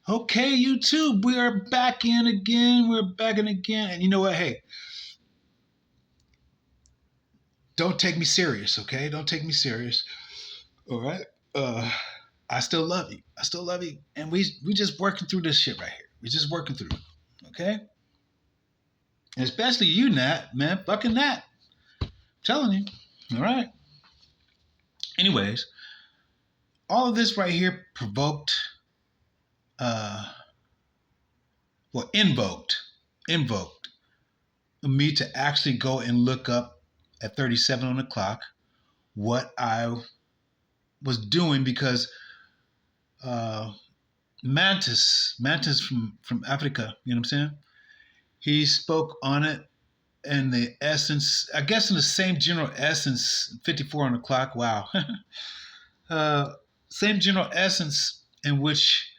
Okay, YouTube, we are back in again. We're back in again. And you know what? Hey, don't take me serious, okay? Don't take me serious. All right? I still love you. I still love you. And we just working through this shit right here. We're just working through it. Okay? And especially you, Nat, man. Fucking Nat. I'm telling you. All right? Anyways, all of this right here provoked, invoked me to actually go and look up at 37 on the clock what I was doing because Mantis from Africa, you know what I'm saying? He spoke on it in the essence, I guess in the same general essence, 54 on the clock, wow. Same general essence in which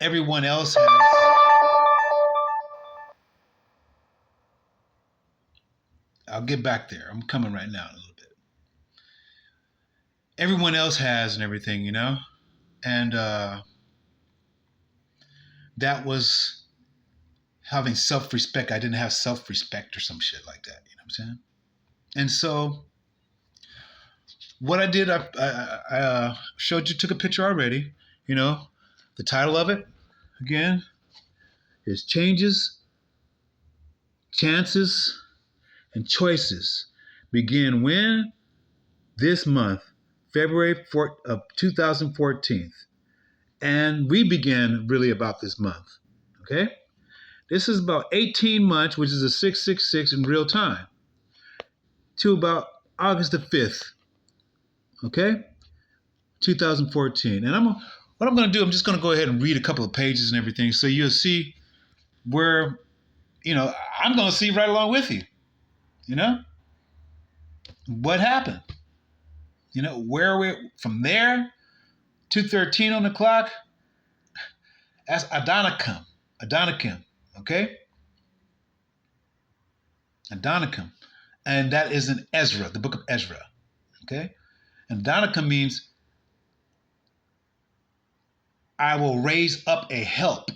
everyone else has. I'll get back there. I'm coming right now in a little bit. Everyone else has and everything, you know? And that was having self-respect. I didn't have self-respect or some shit like that, you know what I'm saying? And so what I did, I showed you, took a picture already, you know, the title of it, again, is Changes, Chances, and Choices Begin When? This month, February 4th of 2014. And we began really about this month, okay? This is about 18 months, which is a 666 in real time, to about August the 5th, okay? 2014. And what I'm going to do, I'm just going to go ahead and read a couple of pages and everything so you'll see where, you know, I'm going to see right along with you, you know? What happened? You know, where we from there, 2:13 on the clock, that's Adonicum, okay? Adonicum. And that is in Ezra, the book of Ezra, okay? And Adonicum means I will raise up a help,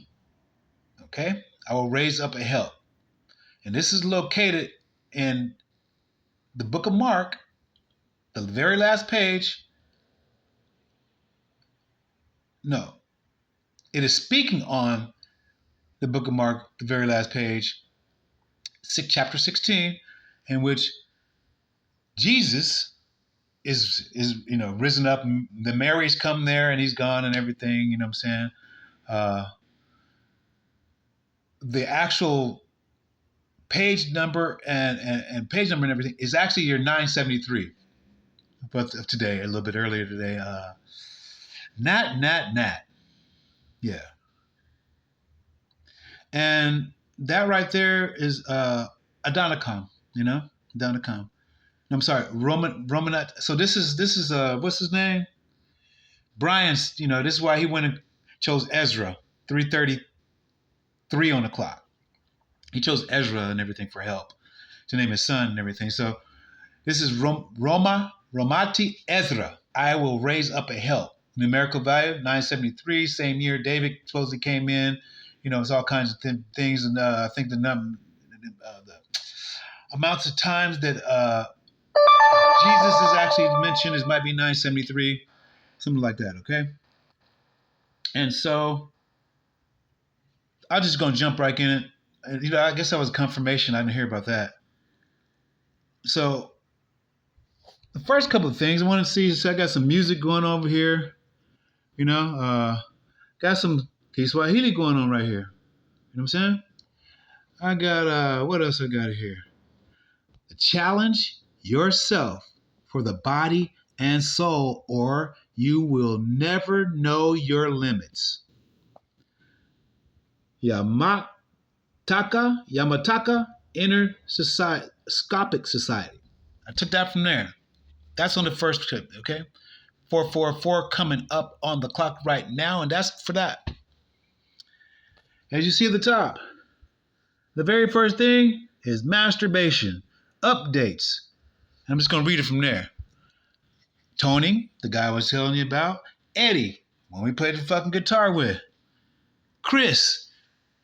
okay? I will raise up a help. And this is located in the book of Mark, the very last page. No, it is speaking on the book of Mark, the very last page, chapter 16, in which Jesus is you know, risen up. The Mary's come there and he's gone and everything, you know what I'm saying? The actual page number and page number and everything is actually year 973. But of today, a little bit earlier today. Nat. Yeah. And that right there is Adonicum, you know? Adonicum. I'm sorry, Romanat. So this is what's his name? Brian's, you know, this is why he went and chose Ezra, 3:33 on the clock. He chose Ezra and everything for help to name his son and everything. So this is Romati Ezra. I will raise up a help. Numerical value, 973, same year David supposedly came in. You know, it's all kinds of things. And I think the amounts of times that Jesus is actually mentioned is might be 973, something like that, okay? And so I'm just going to jump right in it. And, you know, I guess that was a confirmation. I didn't hear about that. So the first couple of things I want to see is I got some music going over here. You know, got some Kiswahili going on right here. You know what I'm saying? I got, what else I got here? The challenge yourself for the body and soul, or you will never know your limits. Yamataka, Interscopic Society. I took that from there. That's on the first tip, okay? 444 coming up on the clock right now, and that's for that. As you see at the top, the very first thing is masturbation, updates. I'm just going to read it from there. Tony, the guy I was telling you about. Eddie, when we played the fucking guitar with. Chris.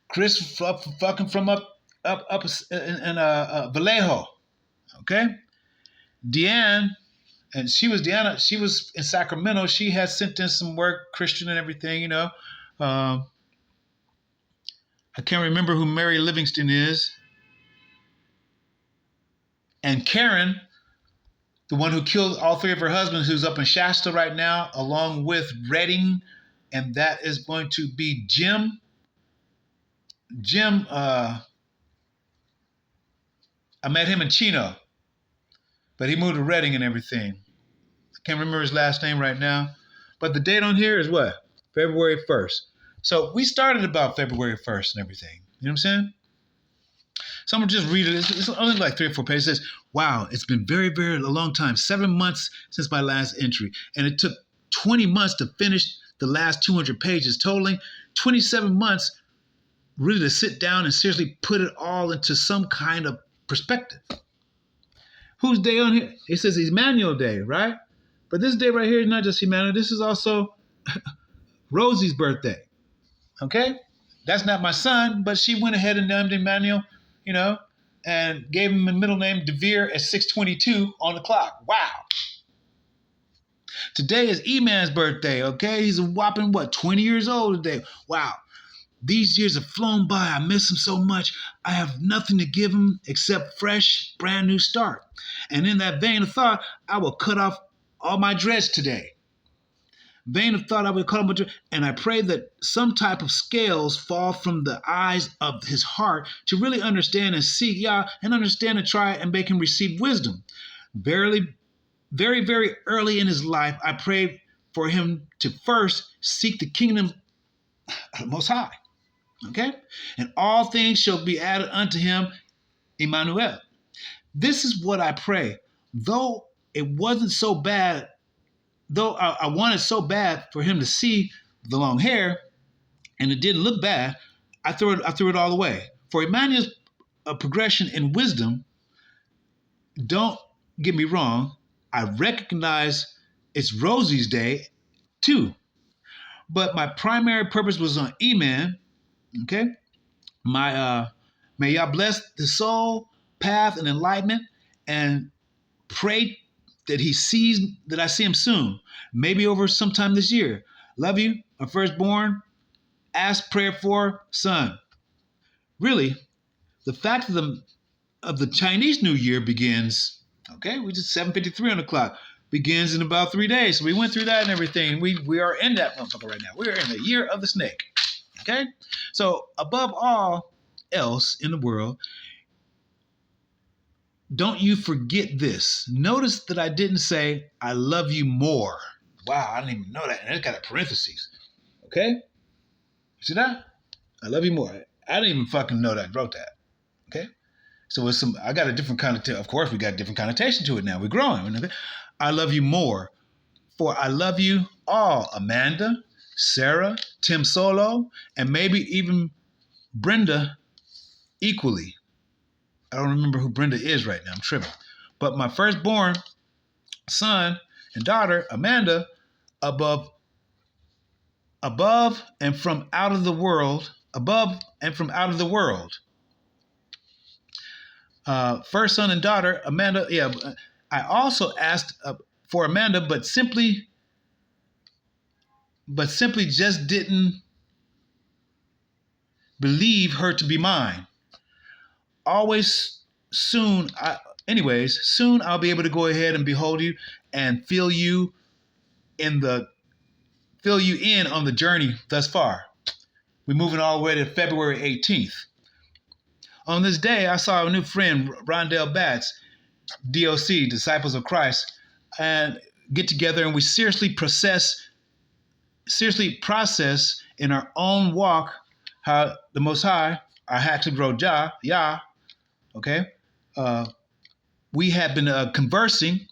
Chris fucking from up in Vallejo. Okay. Deanne, and Deanna, she was in Sacramento. She had sent in some work, Christian and everything, Um, I can't remember who Mary Livingston is. And Karen, the one who killed all three of her husbands, who's up in Shasta right now, along with Redding, and that is going to be Jim. Jim, I met him in Chino, but he moved to Redding and everything. I can't remember his last name right now, but the date on here is what? February 1st. So we started about February 1st and everything. You know what I'm saying? So I'm gonna just read it. It's only like 3 or 4 pages. It says, wow, it's been very, very a long time. 7 months since my last entry. And it took 20 months to finish the last 200 pages, totaling 27 months really to sit down and seriously put it all into some kind of perspective. Whose day on here? It says Emmanuel Day, right? But this day right here is not just Emmanuel. This is also Rosie's birthday. Okay? That's not my son, but she went ahead and named Emmanuel, and gave him a middle name, DeVere, at 6:22 on the clock. Wow. Today is E-Man's birthday, okay? He's a whopping, 20 years old today. Wow. These years have flown by. I miss him so much. I have nothing to give him except fresh, brand new start. And in that vein of thought, I will cut off all my dreads today. Vein of thought, I will cut off my dreads. And I pray that some type of scales fall from the eyes of his heart to really understand and seek Yah and understand and try and make him receive wisdom. Verily, very, very early in his life, I pray for him to first seek the kingdom of the Most High. Okay? And all things shall be added unto him, Emmanuel. This is what I pray. Though it wasn't so bad, though I wanted so bad for him to see the long hair, and it didn't look bad, I threw it all away. For Emmanuel's progression in wisdom, don't get me wrong, I recognize it's Rosie's day too. But my primary purpose was on E-Man, okay? May y'all bless the soul, path, and enlightenment, and pray that I see him soon, maybe over sometime this year. Love you, my firstborn. Ask prayer for son. Really, the fact of the Chinese New Year begins. Okay, we just 7:53 on the clock. Begins in about 3 days. So we went through that and everything. We are in that motherfucker right now. We are in the year of the snake. Okay? So above all else in the world, don't you forget this. Notice that I didn't say, I love you more. Wow, I didn't even know that. And it got a parentheses. Okay? You see that? I love you more. I didn't even fucking know that I wrote that. Okay? So I got a different connotation. Of course, we got a different connotation to it now. We're growing. Okay? I love you more. For I love you all. Amanda, Sarah, Tim Solo, and maybe even Brenda equally. I don't remember who Brenda is right now. I'm tripping. But my firstborn son and daughter, Amanda, above and from out of the world, first son and daughter, Amanda. Yeah, I also asked for Amanda, but simply just didn't believe her to be mine. Soon I'll be able to go ahead and behold you and fill you in on the journey thus far. We're moving all the way to February 18th. On this day, I saw a new friend, Rondell Batts, DOC, Disciples of Christ, and get together and we seriously process in our own walk how the Most High, our Haxib Road Yah, okay? We have been conversing,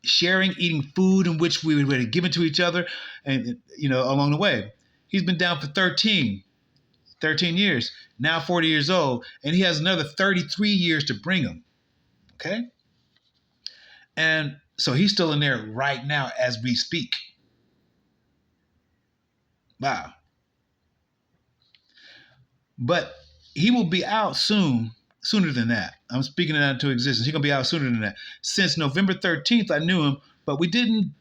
sharing, eating food in which we were given to each other, and along the way. He's been down for 13 years, now 40 years old, and he has another 33 years to bring him. Okay? And so he's still in there right now as we speak. Wow. But he will be out soon, sooner than that. I'm speaking it into existence. He's going to be out sooner than that. Since November 13th, I knew him, but we didn't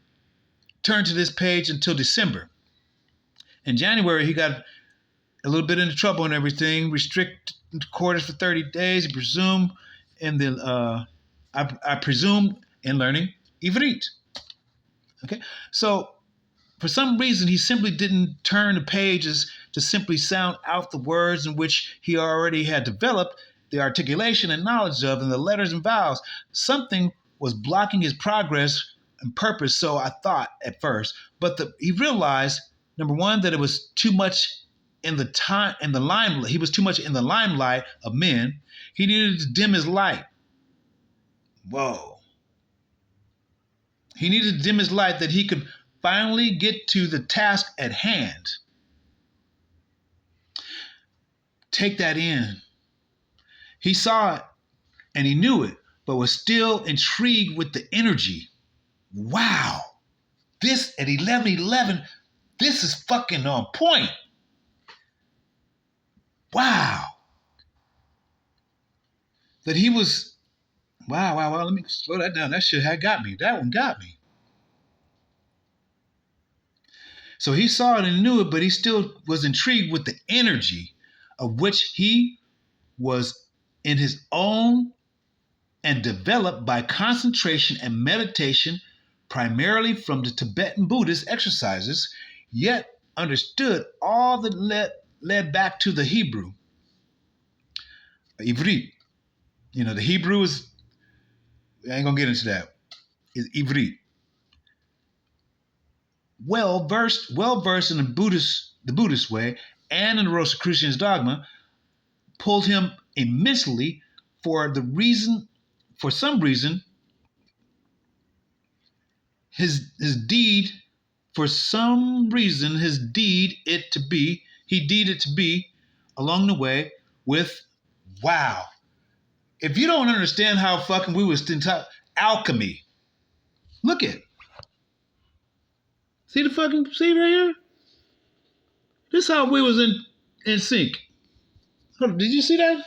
turn to this page until December. In January, he got a little bit into trouble and everything. Restrict quarters for 30 days. I presume in the I presume in learning Ivrit. Okay, so for some reason, he simply didn't turn the pages to simply sound out the words in which he already had developed the articulation and knowledge of, and the letters and vowels. Something was blocking his progress and purpose, so I thought at first. But he realized, number one, that it was too much in the limelight. He was too much in the limelight of men. He needed to dim his light. Whoa. He needed to dim his light that he could finally get to the task at hand. Take that in. He saw it and he knew it, but was still intrigued with the energy. Wow. This at 11:11, this is fucking on point. Wow. That he was, wow. Let me slow that down. That shit had got me. That one got me. So he saw it and knew it, but he still was intrigued with the energy of which he was in his own and developed by concentration and meditation, primarily from the Tibetan Buddhist exercises, yet understood all that led back to the Hebrew. Ivrit. You know, the Hebrew is, I ain't gonna get into that, is Ivrit. Well versed in the Buddhist way and in the Rosicrucian's dogma, pulled him immensely for some reason, his deed he deeded to be along the way with, wow. If you don't understand how fucking we was in top alchemy, look at. See right here? This is how we was in sync. Did you see that?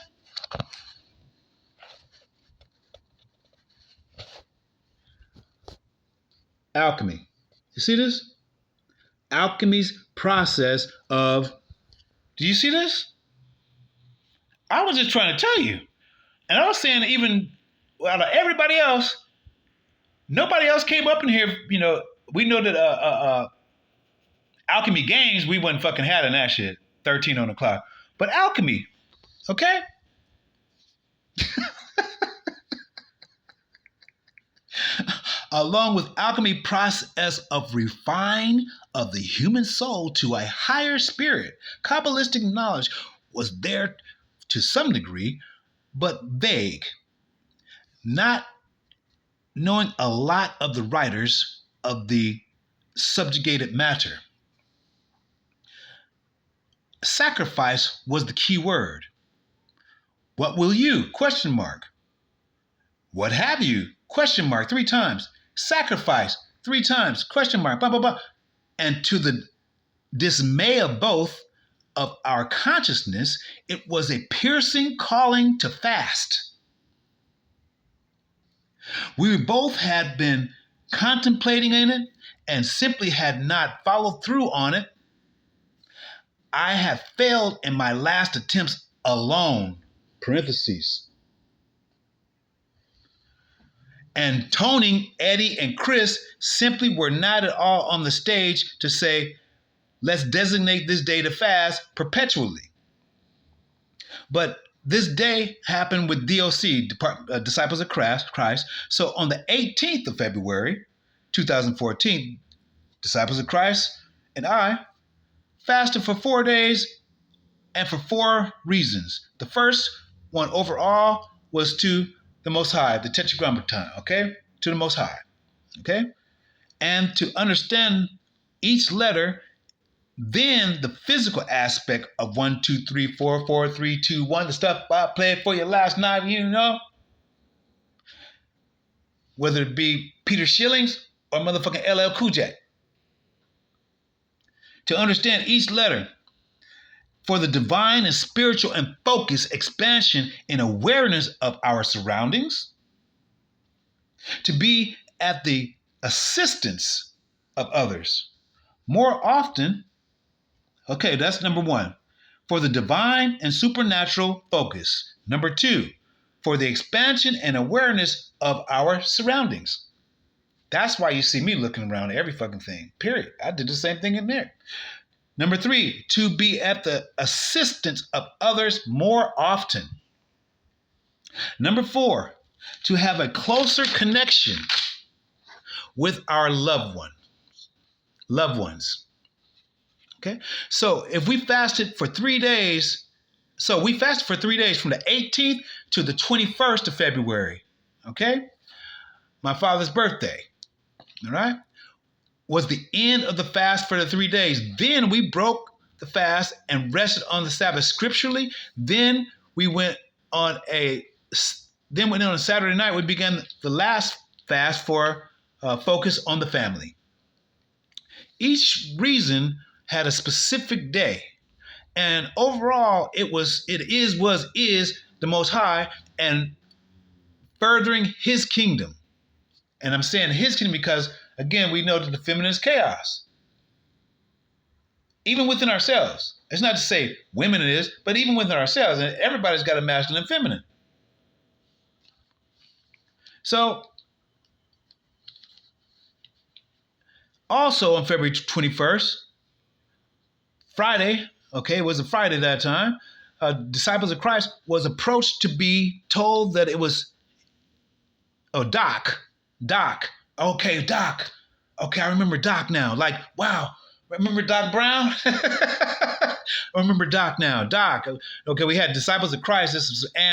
Alchemy. You see this? Alchemy's process of, do you see this? I was just trying to tell you. And I was saying that even out of everybody else, nobody else came up in here, you know, we know that Alchemy Games, we wasn't fucking having that shit. 13 on the clock. But alchemy, okay? Along with alchemy process of refine of the human soul to a higher spirit, Kabbalistic knowledge was there to some degree, but vague. Not knowing a lot of the writers of the subjugated matter. Sacrifice was the key word. What will you? Question mark. What have you? Question mark 3 times. Sacrifice 3 times. Question mark. Blah, blah, blah. And to the dismay of both of our consciousness, it was a piercing calling to fast. We both had been contemplating in it and simply had not followed through on it. I have failed in my last attempts alone. Parentheses. And Toning, Eddie, and Chris simply were not at all on the stage to say, let's designate this day to fast perpetually. But this day happened with DOC, Disciples of Christ. So on the 18th of February, 2014, Disciples of Christ and I fasted for 4 days and for 4 reasons. The first one overall was to the Most High, the Tetragrammaton, okay? To the Most High, okay? And to understand each letter, then the physical aspect of 1, 2, 3, 4, 4, 3, 2, 1, the stuff I played for you last night, you know? Whether it be Peter Shillings or motherfucking LL Cool J. To understand each letter for the divine and spiritual and focused expansion and awareness of our surroundings, to be at the assistance of others more often. Okay, that's number one. For the divine and supernatural focus. Number two, for the expansion and awareness of our surroundings. That's why you see me looking around at every fucking thing, period. I did the same thing in there. Number three, to be at the assistance of others more often. Number four, to have a closer connection with our loved ones. Okay, so if we fasted for 3 days, we fasted for 3 days from the 18th to the 21st of February. Okay, my father's birthday. All right, was the end of the fast for the 3 days. Then we broke the fast and rested on the Sabbath scripturally. Then we went on a Saturday night. We began the last fast for focus on the family. Each reason had a specific day, and overall it is the Most High and furthering His kingdom. And I'm saying His kingdom because, again, we know that the feminine is chaos, even within ourselves. It's not to say women it is, but even within ourselves, and everybody's got a masculine and feminine. So also on February 21st, Friday, okay, it was a Friday that time, disciples of Christ was approached to be told that it was, Doc, okay, Doc, okay, I remember Doc now, like, wow, remember Doc Brown? I remember Doc now, Doc, okay, we had disciples of Christ, this was Ann